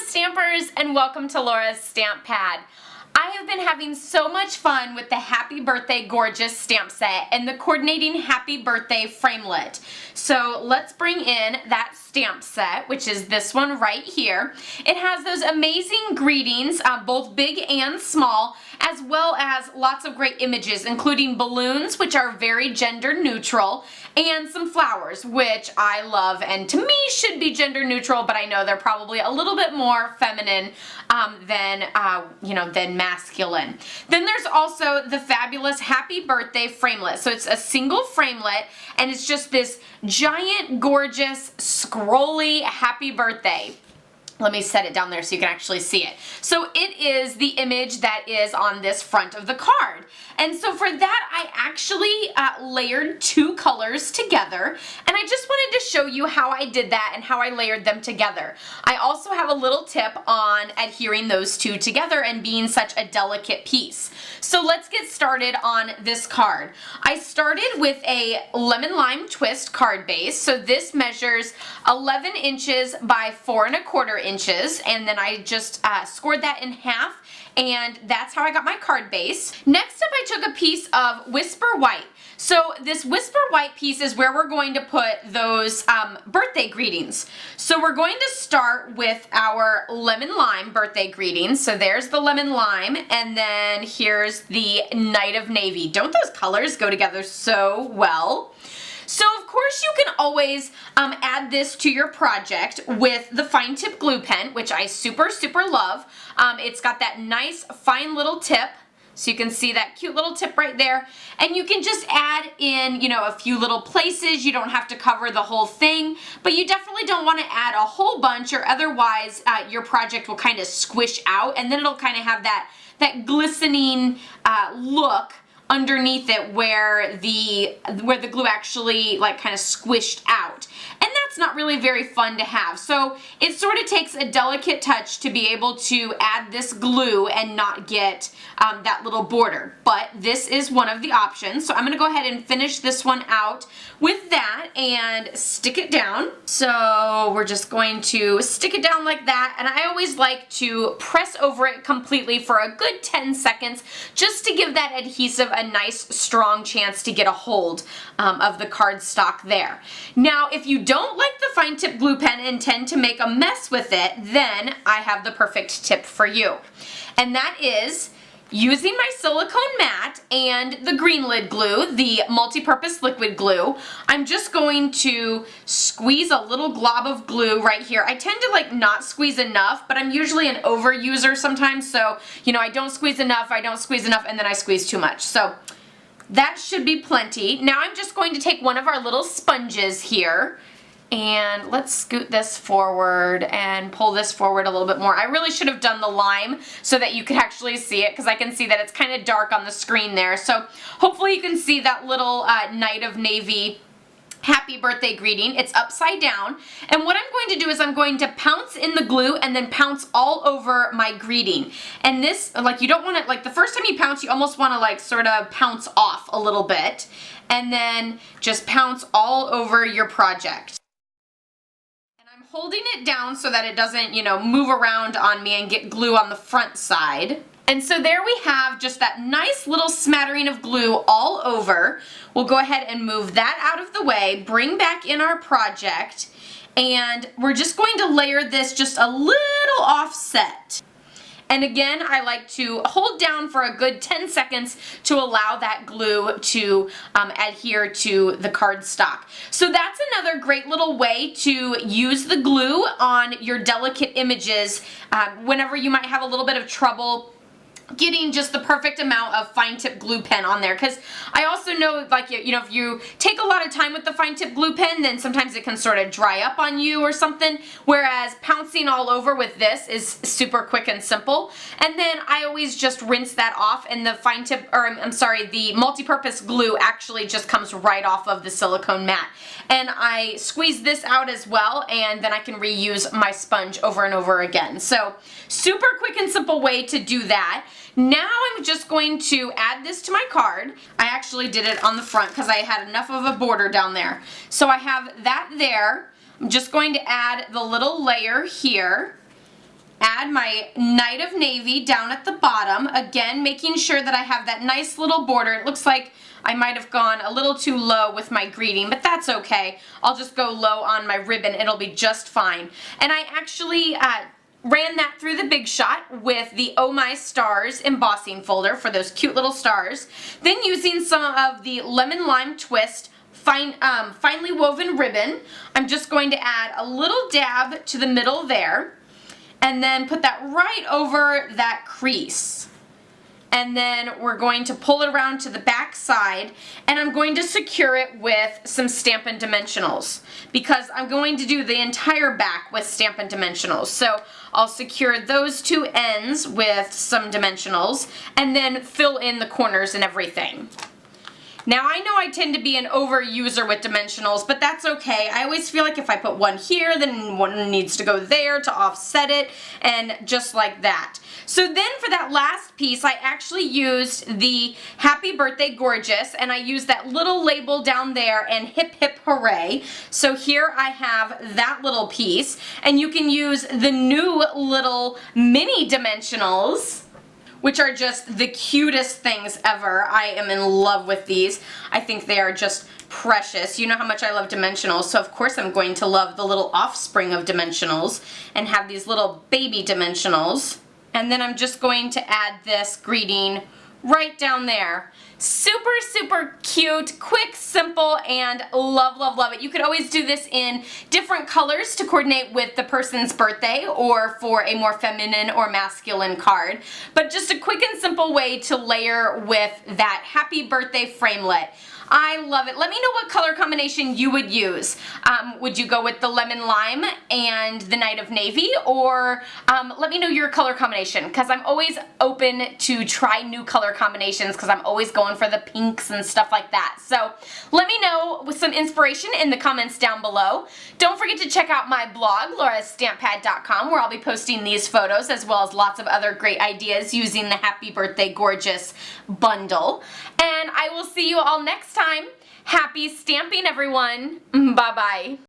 Stampers, and welcome to Laura's Stamp Pad. I have been having so much fun with the Happy Birthday Gorgeous stamp set and the coordinating Happy Birthday Framelit. So let's bring in that stamp set, which is this one right here. It has those amazing greetings, both big and small, as well as lots of great images, including balloons, which are very gender neutral, and some flowers, which I love and to me should be gender neutral, but I know they're probably a little bit more feminine than masculine. Then there's also the fabulous Happy Birthday Framelit. So it's a single framelit, and it's just this giant, gorgeous, scrolly Happy Birthday. Let me set it down there so you can actually see it. So it is the image that is on this front of the card. And so for that, I actually layered two colors together, and I just wanted to show you how I did that and how I layered them together. I also have a little tip on adhering those two together and being such a delicate piece. So let's get started on this card. I started with a lemon lime twist card base. So this measures 11 inches by 4 1/4 inches, and then I just scored that in half, and that's how I got my card base. Next up, I took a piece of Whisper White. So this Whisper White piece is where we're going to put those birthday greetings. So we're going to start with our lemon lime birthday greetings. So there's the lemon lime, and then here's the Night of Navy. Don't those colors go together so well? So of course you can always add this to your project with the fine tip glue pen, which I super love. It's got that nice fine little tip, so you can see that cute little tip right there, and you can just add in, you know, a few little places. You don't have to cover the whole thing, but you definitely don't want to add a whole bunch, or otherwise your project will kind of squish out, and then it'll kind of have that glistening look underneath it where the glue actually like kind of squished out. And that's not really very fun to have. So it sort of takes a delicate touch to be able to add this glue and not get that little border. But this is one of the options. So I'm going to go ahead and finish this one out with that and stick it down. So we're just going to stick it down like that. And I always like to press over it completely for a good 10 seconds just to give that adhesive a nice strong chance to get a hold of the cardstock there. Now, if you don't like the fine tip glue pen and tend to make a mess with it, then I have the perfect tip for you. And that is using my silicone mat and the green lid glue, the multi-purpose liquid glue. I'm just going to squeeze a little glob of glue right here. I tend to like not squeeze enough, but I'm usually an overuser sometimes, so you know, I don't squeeze enough, and then I squeeze too much. So that should be plenty. Now I'm just going to take one of our little sponges here, and let's scoot this forward and pull this forward a little bit more. I really should have done the lime so that you could actually see it, because I can see that it's kind of dark on the screen there. So hopefully you can see that little Night of Navy Happy Birthday greeting. It's upside down, and what I'm going to do is I'm going to pounce in the glue and then pounce all over my greeting. And this, like, you don't want to, like, the first time you pounce, you almost want to like sort of pounce off a little bit, and then just pounce all over your project. Holding it down so that it doesn't, you know, move around on me and get glue on the front side. And so there we have just that nice little smattering of glue all over. We'll go ahead and move that out of the way, bring back in our project, and we're just going to layer this just a little offset. And again, I like to hold down for a good 10 seconds to allow that glue to adhere to the cardstock. So that's another great little way to use the glue on your delicate images whenever you might have a little bit of trouble getting just the perfect amount of fine tip glue pen on there, because I also know, like, you know, if you take a lot of time with the fine tip glue pen, then sometimes it can sort of dry up on you or something, whereas pouncing all over with this is super quick and simple. And then I always just rinse that off, and the fine tip, or I'm sorry, the multi-purpose glue actually just comes right off of the silicone mat. And I squeeze this out as well, and then I can reuse my sponge over and over again. So super quick and simple way to do that. Now I'm just going to add this to my card. I actually did it on the front because I had enough of a border down there. So I have that there. I'm just going to add the little layer here. Add my Night of Navy down at the bottom, again making sure that I have that nice little border. It looks like I might have gone a little too low with my greeting, but that's okay. I'll just go low on my ribbon. It'll be just fine. And I actually ran that through the Big Shot with the Oh My Stars embossing folder for those cute little stars. Then using some of the Lemon Lime Twist finely woven ribbon, I'm just going to add a little dab to the middle there. And then put that right over that crease. And then we're going to pull it around to the back side, and I'm going to secure it with some Stampin Dimensionals because I'm going to do the entire back with Stampin Dimensionals. So I'll secure those two ends with some Dimensionals and then fill in the corners and everything. Now I know I tend to be an overuser with dimensionals, but that's okay. I always feel like if I put one here, then one needs to go there to offset it, and just like that. So then for that last piece, I actually used the Happy Birthday Gorgeous, and I used that little label down there and hip hip hooray. So here I have that little piece, and you can use the new little mini dimensionals, which are just the cutest things ever. I am in love with these. I think they are just precious. You know how much I love dimensionals, so of course I'm going to love the little offspring of dimensionals and have these little baby dimensionals. And then I'm just going to add this greeting right down there. Super, super cute, quick, simple, and love, love, love it. You could always do this in different colors to coordinate with the person's birthday or for a more feminine or masculine card. But just a quick and simple way to layer with that Happy Birthday Framelit. I love it. Let me know what color combination you would use. Would you go with the Lemon Lime and the Night of Navy, or let me know your color combination, because I'm always open to try new color combinations because I'm always going for the pinks and stuff like that. So let me know with some inspiration in the comments down below. Don't forget to check out my blog, laurastamppad.com, where I'll be posting these photos as well as lots of other great ideas using the Happy Birthday Gorgeous bundle. And I will see you all next time. Happy stamping, everyone. Bye-bye.